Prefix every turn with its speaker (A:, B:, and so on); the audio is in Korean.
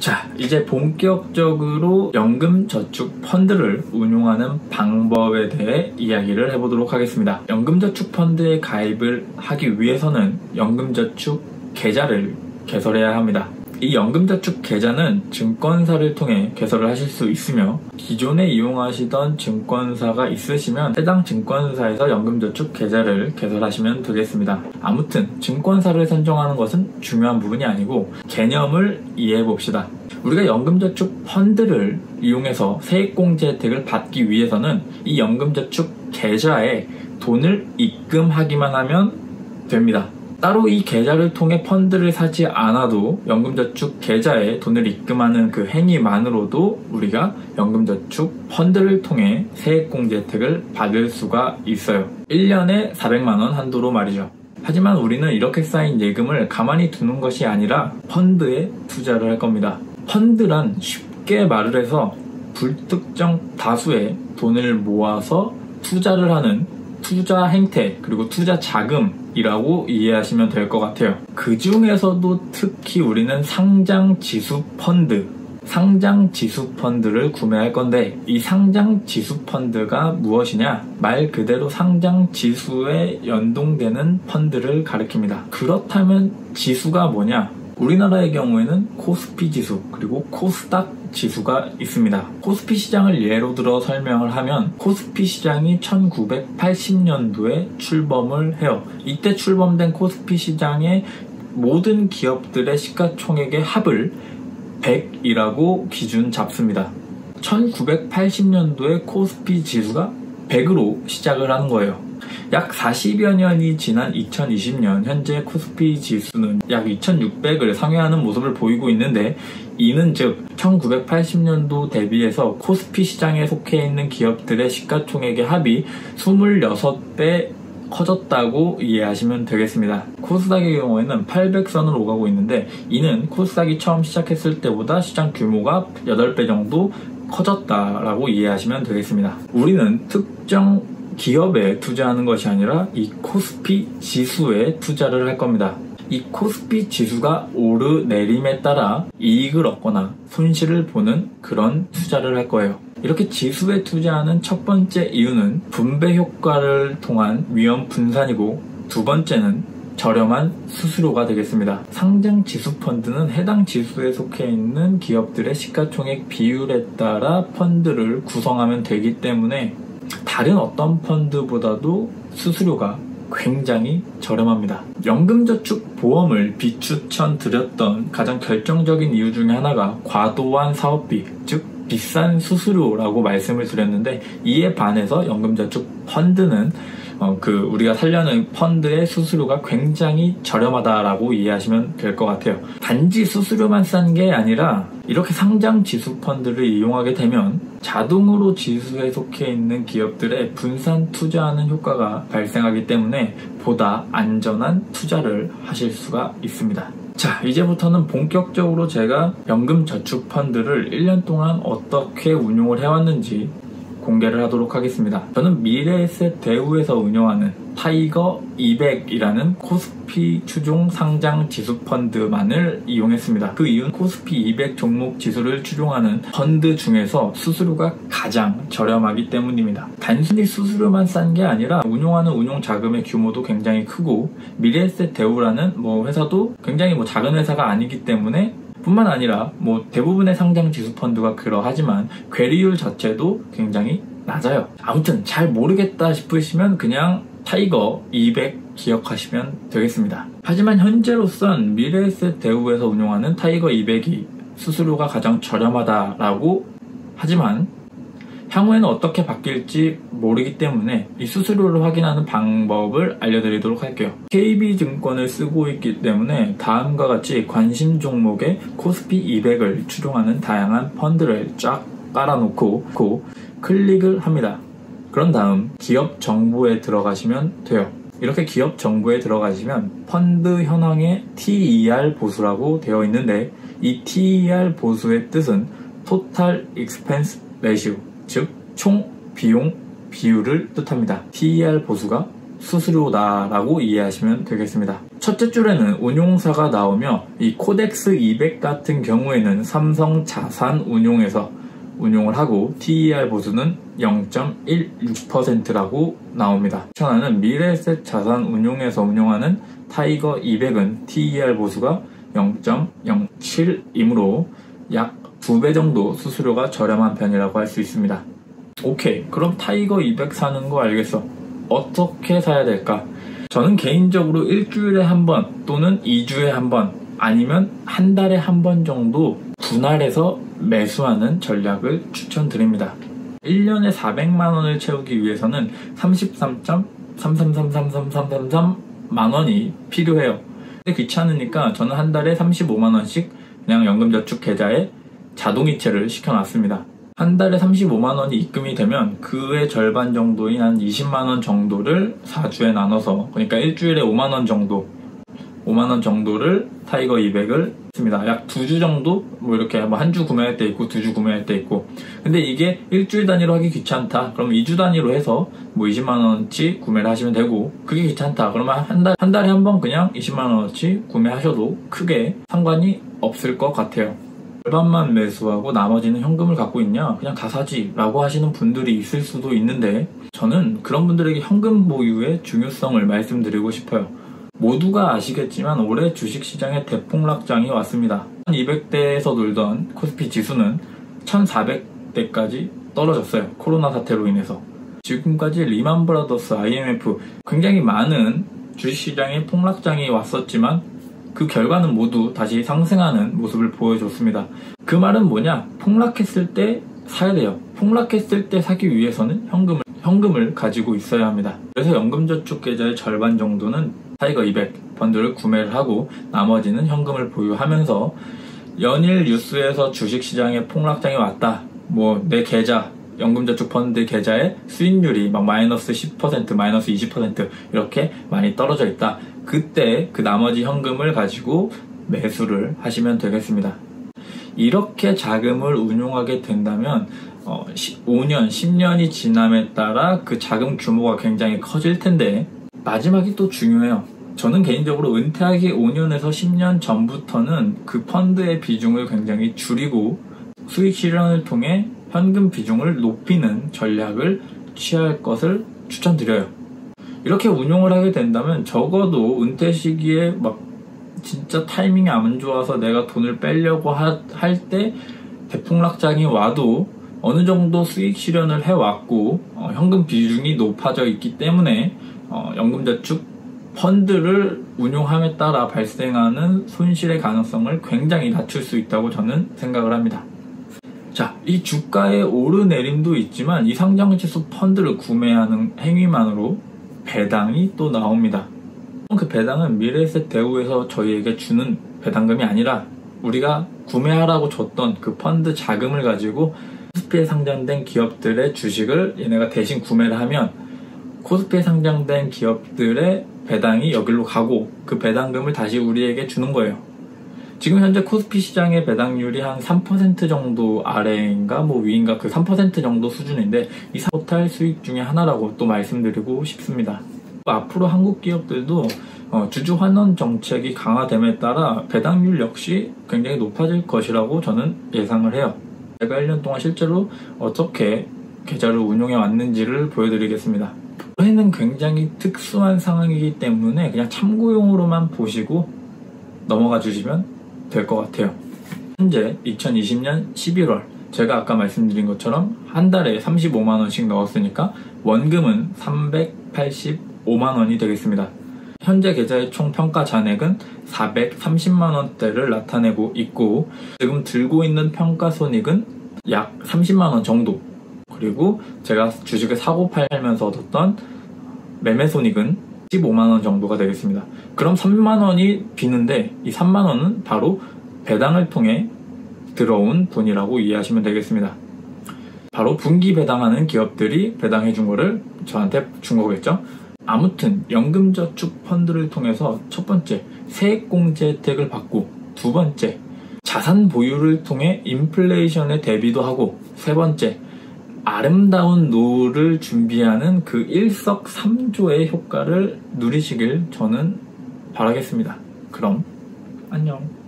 A: 자, 이제 본격적으로 연금저축 펀드를 운용하는 방법에 대해 이야기를 해보도록 하겠습니다. 연금저축 펀드에 가입을 하기 위해서는 연금저축 계좌를 개설해야 합니다. 이 연금저축 계좌는 증권사를 통해 개설을 하실 수 있으며, 기존에 이용하시던 증권사가 있으시면 해당 증권사에서 연금저축 계좌를 개설하시면 되겠습니다. 아무튼 증권사를 선정하는 것은 중요한 부분이 아니고 개념을 이해해 봅시다. 우리가 연금저축 펀드를 이용해서 세액공제 혜택을 받기 위해서는 이 연금저축 계좌에 돈을 입금하기만 하면 됩니다. 따로 이 계좌를 통해 펀드를 사지 않아도 연금저축 계좌에 돈을 입금하는 그 행위만으로도 우리가 연금저축 펀드를 통해 세액공제 혜택을 받을 수가 있어요. 1년에 400만원 한도로 말이죠. 하지만 우리는 이렇게 쌓인 예금을 가만히 두는 것이 아니라 펀드에 투자를 할 겁니다. 펀드란 쉽게 말을 해서 불특정 다수의 돈을 모아서 투자를 하는 투자 행태, 그리고 투자 자금이라고 이해하시면 될 것 같아요. 그 중에서도 특히 우리는 상장 지수 펀드를 구매할 건데, 이 상장 지수 펀드가 무엇이냐? 말 그대로 상장 지수에 연동되는 펀드를 가리킵니다. 그렇다면 지수가 뭐냐? 우리나라의 경우에는 코스피 지수 그리고 코스닥 지수가 있습니다. 코스피 시장을 예로 들어 설명을 하면, 코스피 시장이 1980년도에 출범을 해요. 이때 출범된 코스피 시장의 모든 기업들의 시가총액의 합을 100이라고 기준 잡습니다. 1980년도에 코스피 지수가 100으로 시작을 하는 거예요. 약 40여 년이 지난 2020년 현재 코스피 지수는 약 2600을 상회하는 모습을 보이고 있는데, 이는 즉 1980년도 대비해서 코스피 시장에 속해 있는 기업들의 시가총액의 합이 26배 커졌다고 이해하시면 되겠습니다. 코스닥의 경우에는 800선을 오가고 있는데, 이는 코스닥이 처음 시작했을 때보다 시장 규모가 8배 정도 커졌다라고 이해하시면 되겠습니다. 우리는 특정 기업에 투자하는 것이 아니라 이 코스피 지수에 투자를 할 겁니다. 이 코스피 지수가 오르내림에 따라 이익을 얻거나 손실을 보는 그런 투자를 할 거예요. 이렇게 지수에 투자하는 첫 번째 이유는 분배 효과를 통한 위험 분산이고, 두 번째는 저렴한 수수료가 되겠습니다. 상장 지수 펀드는 해당 지수에 속해 있는 기업들의 시가총액 비율에 따라 펀드를 구성하면 되기 때문에 다른 어떤 펀드보다도 수수료가 굉장히 저렴합니다. 연금저축 보험을 비추천 드렸던 가장 결정적인 이유 중에 하나가 과도한 사업비, 즉 비싼 수수료라고 말씀을 드렸는데, 이에 반해서 연금저축 펀드는 우리가 살려는 펀드의 수수료가 굉장히 저렴하다라고 이해하시면 될 것 같아요. 단지 수수료만 싼 게 아니라 이렇게 상장 지수 펀드를 이용하게 되면 자동으로 지수에 속해 있는 기업들의 분산 투자하는 효과가 발생하기 때문에 보다 안전한 투자를 하실 수가 있습니다. 자, 이제부터는 본격적으로 제가 연금저축 펀드를 1년 동안 어떻게 운용을 해왔는지 공개를 하도록 하겠습니다. 저는 미래에셋 대우에서 운영하는 타이거 200이라는 코스피 추종 상장 지수 펀드만을 이용했습니다. 그 이유는 코스피 200 종목 지수를 추종하는 펀드 중에서 수수료가 가장 저렴하기 때문입니다. 단순히 수수료만 싼 게 아니라 운용하는 운용 자금의 규모도 굉장히 크고, 미래에셋 대우라는 회사도 굉장히 작은 회사가 아니기 때문에, 뿐만 아니라 대부분의 상장 지수 펀드가 그러하지만 괴리율 자체도 굉장히 낮아요. 아무튼 잘 모르겠다 싶으시면 그냥 타이거 200 기억하시면 되겠습니다. 하지만 현재로선 미래에셋 대우에서 운용하는 타이거 200이 수수료가 가장 저렴하다라고 하지만, 향후에는 어떻게 바뀔지 모르기 때문에 이 수수료를 확인하는 방법을 알려드리도록 할게요. KB증권을 쓰고 있기 때문에 다음과 같이 관심 종목의 코스피 200을 추종하는 다양한 펀드를 쫙 깔아놓고 클릭을 합니다. 그런 다음 기업 정보에 들어가시면 돼요. 이렇게 기업 정보에 들어가시면 펀드 현황의 TER 보수라고 되어 있는데, 이 TER 보수의 뜻은 Total Expense Ratio, 즉 총 비용 비율을 뜻합니다. TER 보수가 수수료다라고 이해하시면 되겠습니다. 첫째 줄에는 운용사가 나오며 이 코덱스 200 같은 경우에는 삼성 자산운용에서 운용을 하고 TER 보수는 0.16%라고 나옵니다. 천하는 미래에셋 자산운용에서 운용하는 타이거 200은 TER 보수가 0.07이므로 약 2배 정도 수수료가 저렴한 편이라고 할 수 있습니다. 오케이, 그럼 타이거 200 사는 거 알겠어. 어떻게 사야 될까? 저는 개인적으로 일주일에 한 번 또는 2주에 한 번 아니면 한 달에 한 번 정도 분할해서 매수하는 전략을 추천드립니다. 1년에 400만원을 채우기 위해서는 33.3333333만원이 필요해요. 근데 귀찮으니까 저는 한 달에 35만원씩 그냥 연금저축 계좌에 자동이체를 시켜놨습니다. 한 달에 35만원이 입금이 되면 그의 절반 정도인 한 20만원 정도를 4주에 나눠서, 그러니까 일주일에 5만원 정도를 타이거 200을 씁니다. 약 2주 정도? 뭐 이렇게 뭐 한 주 구매할 때 있고 2주 구매할 때 있고. 근데 이게 일주일 단위로 하기 귀찮다. 그럼 2주 단위로 해서 뭐 20만원어치 구매를 하시면 되고, 그게 귀찮다. 그러면 한 달에 한 번 그냥 20만원어치 구매하셔도 크게 상관이 없을 것 같아요. 절반만 매수하고 나머지는 현금을 갖고 있냐? 그냥 다 사지 라고 하시는 분들이 있을 수도 있는데, 저는 그런 분들에게 현금 보유의 중요성을 말씀드리고 싶어요. 모두가 아시겠지만 올해 주식시장에 대폭락장이 왔습니다. 1200대에서 놀던 코스피 지수는 1400대까지 떨어졌어요. 코로나 사태로 인해서. 지금까지 리만 브라더스, IMF 굉장히 많은 주식시장에 폭락장이 왔었지만 그 결과는 모두 다시 상승하는 모습을 보여줬습니다. 그 말은 뭐냐? 폭락했을 때 사야 돼요. 폭락했을 때 사기 위해서는 현금을 가지고 있어야 합니다. 그래서 연금저축 계좌의 절반 정도는 타이거 200 펀드를 구매를 하고 나머지는 현금을 보유하면서 연일 뉴스에서 주식시장에 폭락장이 왔다. 뭐 내 계좌, 연금저축 펀드 계좌의 수익률이 막 마이너스 10%, 마이너스 20% 이렇게 많이 떨어져 있다. 그때 그 나머지 현금을 가지고 매수를 하시면 되겠습니다. 이렇게 자금을 운용하게 된다면 5년, 10년이 지남에 따라 그 자금 규모가 굉장히 커질 텐데, 마지막이 또 중요해요. 저는 개인적으로 은퇴하기 5년에서 10년 전부터는 그 펀드의 비중을 굉장히 줄이고 수익 실현을 통해 현금 비중을 높이는 전략을 취할 것을 추천드려요. 이렇게 운용을 하게 된다면 적어도 은퇴 시기에 막 진짜 타이밍이 안 좋아서 내가 돈을 빼려고 할 때 대폭락장이 와도 어느 정도 수익 실현을 해왔고 현금 비중이 높아져 있기 때문에 연금저축 펀드를 운용함에 따라 발생하는 손실의 가능성을 굉장히 낮출 수 있다고 저는 생각을 합니다. 자, 이 주가의 오르내림도 있지만 이 상장지수 펀드를 구매하는 행위만으로 배당이 또 나옵니다. 그 배당은 미래에셋 대우에서 저희에게 주는 배당금이 아니라 우리가 구매하라고 줬던 그 펀드 자금을 가지고 코스피에 상장된 기업들의 주식을 얘네가 대신 구매를 하면 코스피에 상장된 기업들의 배당이 여기로 가고 그 배당금을 다시 우리에게 주는 거예요. 지금 현재 코스피 시장의 배당률이 한 3% 정도 아래인가 뭐 위인가 그 3% 정도 수준인데 이 토탈 수익 중에 하나라고 또 말씀드리고 싶습니다. 앞으로 한국 기업들도 주주 환원 정책이 강화됨에 따라 배당률 역시 굉장히 높아질 것이라고 저는 예상을 해요. 제가 1년 동안 실제로 어떻게 계좌를 운용해 왔는지를 보여드리겠습니다. 올해는 굉장히 특수한 상황이기 때문에 그냥 참고용으로만 보시고 넘어가 주시면 될 것 같아요. 현재 2020년 11월 제가 아까 말씀드린 것처럼 한 달에 35만원씩 넣었으니까 원금은 385만원이 되겠습니다. 현재 계좌의 총 평가 잔액은 430만원대를 나타내고 있고 지금 들고 있는 평가 손익은 약 30만원 정도, 그리고 제가 주식을 사고 팔면서 얻었던 매매 손익은 15만원 정도가 되겠습니다. 그럼 3만원이 비는데 이 3만원은 바로 배당을 통해 들어온 돈이라고 이해하시면 되겠습니다. 바로 분기 배당하는 기업들이 배당해준 거를 저한테 준 거겠죠. 아무튼 연금저축 펀드를 통해서 첫 번째 세액공제 혜택을 받고, 두 번째 자산 보유를 통해 인플레이션에 대비도 하고, 세 번째 아름다운 노후를 준비하는 그 일석삼조의 효과를 누리시길 저는 바라겠습니다. 그럼 안녕.